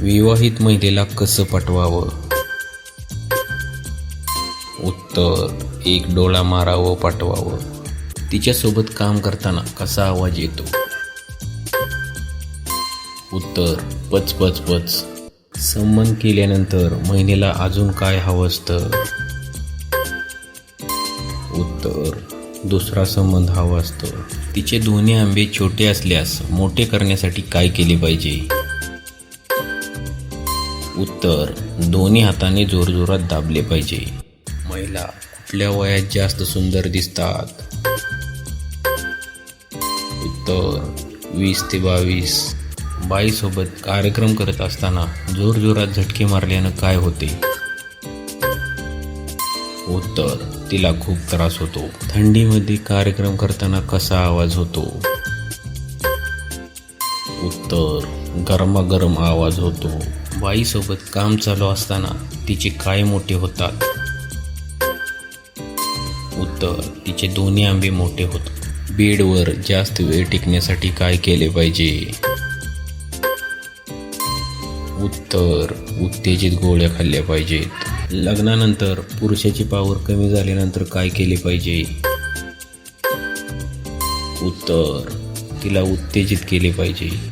विवाहित महिलेला कसं पटवावं? उत्तर, एक डोळा मारावं पटवावं. तिच्यासोबत काम करताना कसा आवाज येतो? उत्तर, पच पच पच. संबंध केल्यानंतर महिलेला अजून काय हवं असतं? उत्तर, दुसरा संबंध हवा असतो. तिचे दोन्ही आंबे छोटे असल्यास मोठे करण्यासाठी काय केले पाहिजे? उत्तर, दोन्ही हाताने जोरजोरात दाबले पाहिजे. महिला कुठल्या वयात जास्त सुंदर दिसतात? उत्तर, 20 ते 22. बाईसोबत कार्यक्रम करत असताना जोरजोरात झटके मारल्यानं काय होते? उत्तर, तिला खूप त्रास होतो. थंडीमध्ये कार्यक्रम करताना कसा आवाज होतो? उत्तर, गरमागरम आवाज होतो. बाईसोबत काम चालू असताना तिचे काय मोठे होतात? उत्तर, तिचे दोन्ही आंबे मोठे होतात. बेडवर जास्त वेळ टिकण्यासाठी काय केले पाहिजे? उत्तर, उत्तेजित गोळ्या खाल्ल्या पाहिजेत. लग्नानंतर पुरुषाची पावर कमी झाल्यानंतर काय केले पाहिजे? उत्तर, तिला उत्तेजित केले पाहिजे.